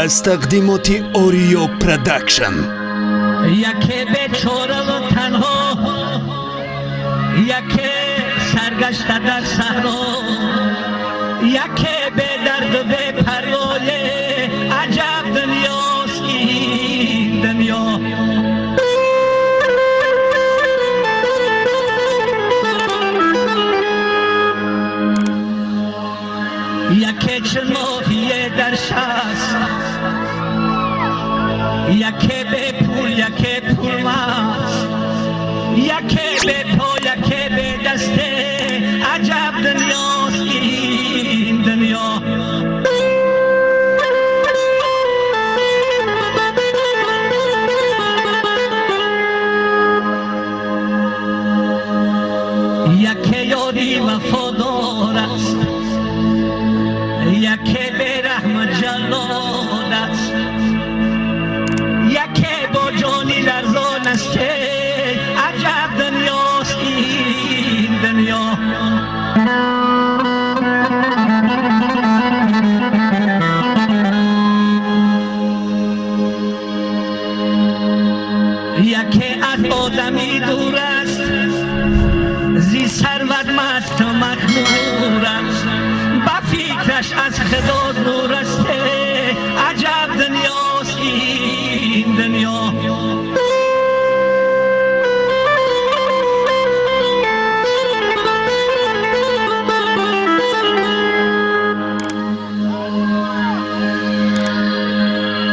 از تقدیمات اوریو پروداکشن. یکی بیچاره و تنها، یکی سرگشته در صحرا، یکی بی درد و بی پروایه. عجب دنیاست این دنیا. یکی چون ماهیه در شست، یکی به پول یکی پول ماست، یکی به پا یکی به دسته. عجب دنیاست این دنیا. یکی یاری وفادار است، یکی به رحم جلال است، یکی با جانی لرزان است. عجب دنیاست این دنیا. یکی از آدمی دور است، زی ثروت مست و مخمور است، با فکرش از خدا دور است. عجب دنیاست این دنیا.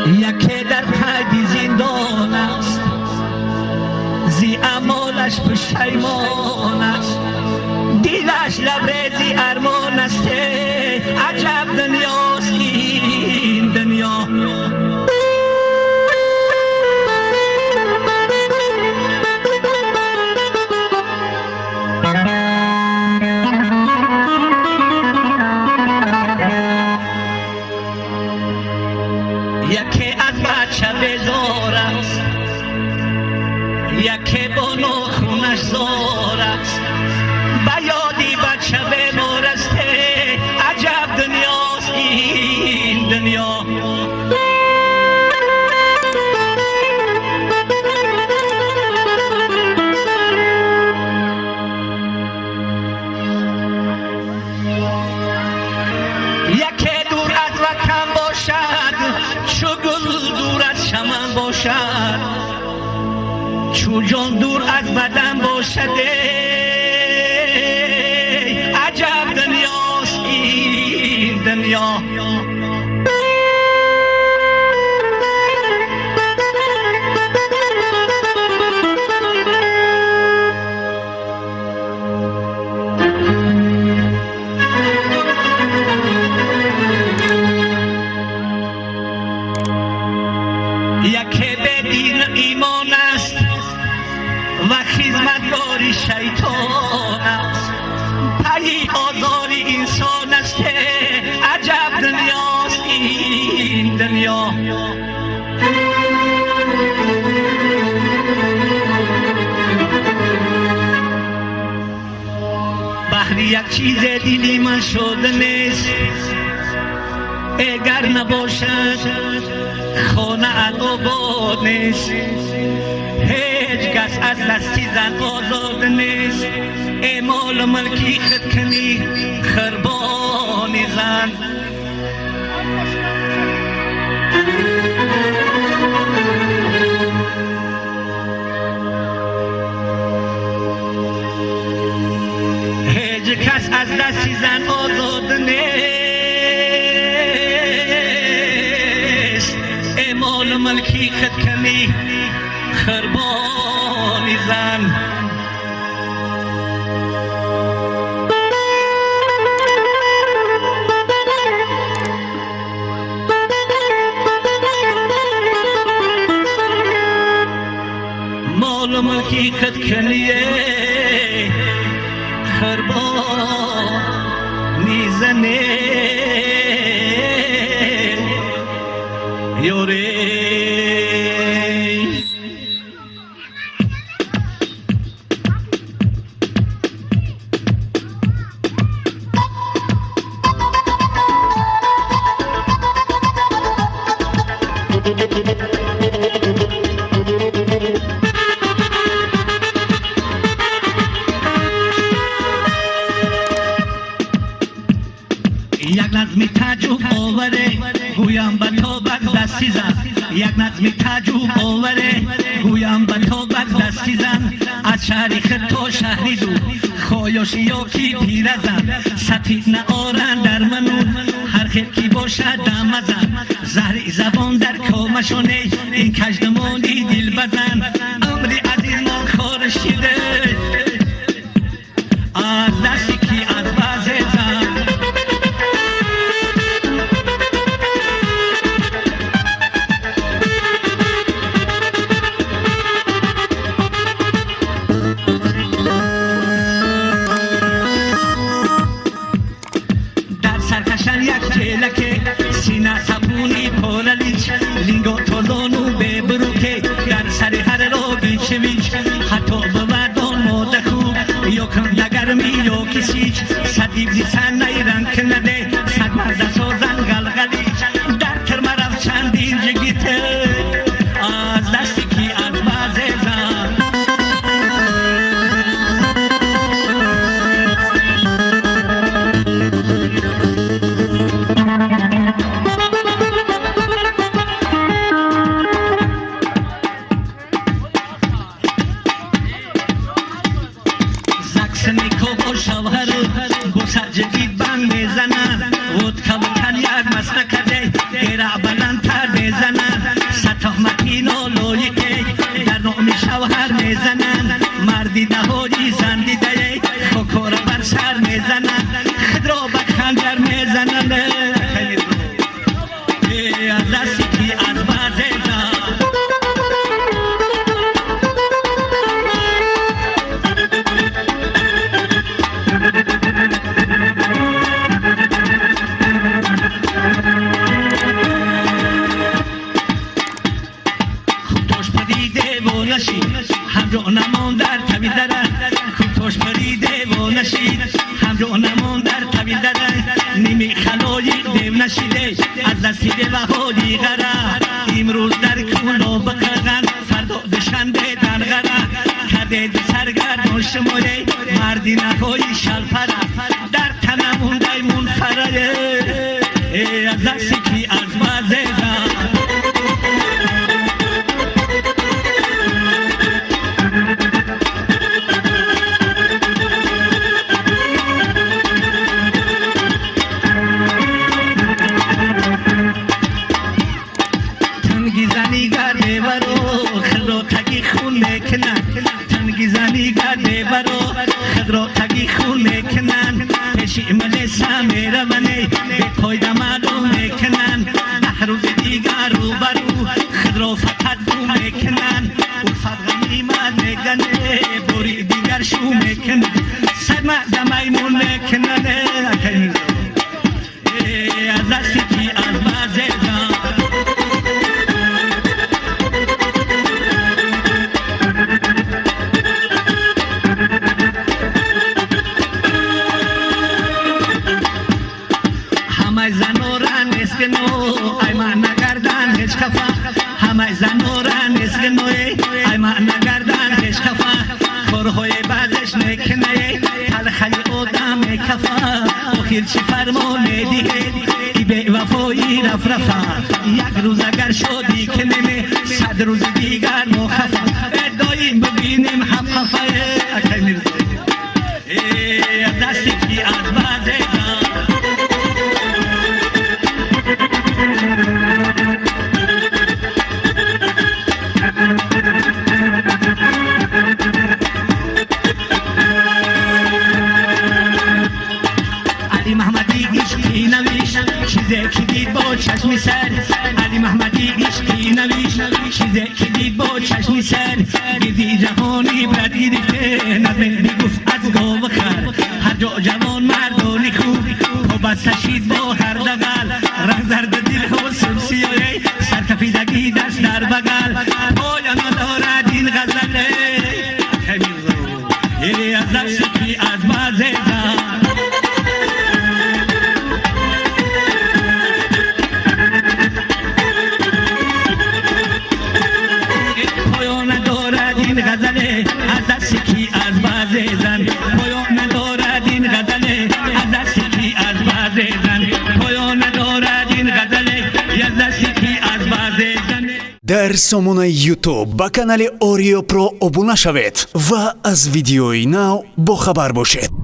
یکی در قید زندان است، زی اعمالش پشیمان است، دیلش لبریزی ارمان است. عجب دنیاست این دنیا. یکی از بچه بیزار است، یکی با ناخونش زار است، با یادی بچه بیمار است. عجب دنیاست این دنیا. یکی دور از وطن باشد، چو گل دور از چمن باشد، چو جان دور از بدن باشد. عجب دنیاست این دنیا. یکی به دین ایمان است و خدمتگاری شیطان است، پی آزاری انسان است. عجب دنیاست این دنیا. بحری یک چیز دلی من شده نیست، اگر نباشد خانه آباد نیست. هیچ کس از دستی زن آزاد نیست، اعمال ملکی خود کنی خربانی زن. هیچ کس از دستی زن آزاد نیست، اعمال ملکی خود کنی خربانی زن. مال ملکی خود کنی خربانی زن. یوری یک نظمی تجوب آوره گویم به تو بک دستی زن یک نظمی تجوب آوره گویم به تو بک دستی زن از شهری خود تو شهری دو خواهیاشی یا کی پیره زن سطیت نآرن در منون هر خیل کی باشد دم زن زهری زبان در کامشونه این کجدمانی دل بزن امری عزیز ما خورشیده از دستی کی از باز زن یک جلکه سینه سبونی پرلیچ لینگو تولونو ببروکه در سر هر رو بیچویچ حتی بودان ماده خوب یا کن دگرمی یا کسیچ صدیب نیسن نیرن کنده سگ مزه سازن گلگلیچ در ترمه رفت چندین جگیته از دستی کی از بازه زن جدید بند میزنن ود کبکن یک مسلکه ایرا بلندتر میزنن سطح مکین و لویکه در نومی شوهر میزنن مردی دهوری زندی ده خکور بر سر میزنن خود را بخنجر میزنن از دستی کی از بازه زن همراه نمان در طویل دارد کوتوش پریده و نشید همراه نمان در طویل دارد نیمی خلایی دیو نشیده از دستیده و حالی غرد امروز در کولو بقرغن فردا دشنده در غرد کرده دی سرگردان شماره مردی نهایی شلپره در تنمون دایمون فرده از دستی کی از بازه زن تنگیزانی گرده برو خود را تگی خون میکنن پیشی ملی سمیره منی به پایده معلوم میکنن ده روز دیگر رو برو خود را فقط دو میکنن او فقط من میگنه بوری دیگر شو میکنن سرمه دمیمون میکنن از دستی کی از بازه زن همه زنوران اسکنو ای من نگردن هیچ کفا همه زنوران اسکنو ای من نگردن هیچ کفا خورهای بازش نکنه تلخی آدم کفا آخر چی فرمانه دیگه ای به وفایی رف رفا یک روز اگر شدی کنه صد روز دیگر مخفا داییم ببینیم حف خفا اکی میرزه دستی کی از بازه زن علی محمدی عشقی نویش چیزی که دید با چشمی سر علی محمدی عشقی نویش چیزی که دید با چشمی سر گردی جهانی برد گرفته نظمه میگفت از گاو خر هر جا جوان مردانی خوب و بستشید با هر دقل رنگ زرد دل و سبسیای سرکفیدگی دست در بگل پایان دارد این غزله از دستی کی از بازه زن پایان ندارد این غزله از دست کی از باز زن پایان ندارد این غزله از دست کی از باز زن پایان ندارد این غزله از دست کی از باز زن дар сомонаи ютуб ба канали Орίο Про обуна шавед ва аз видеои нав бохабар бошед.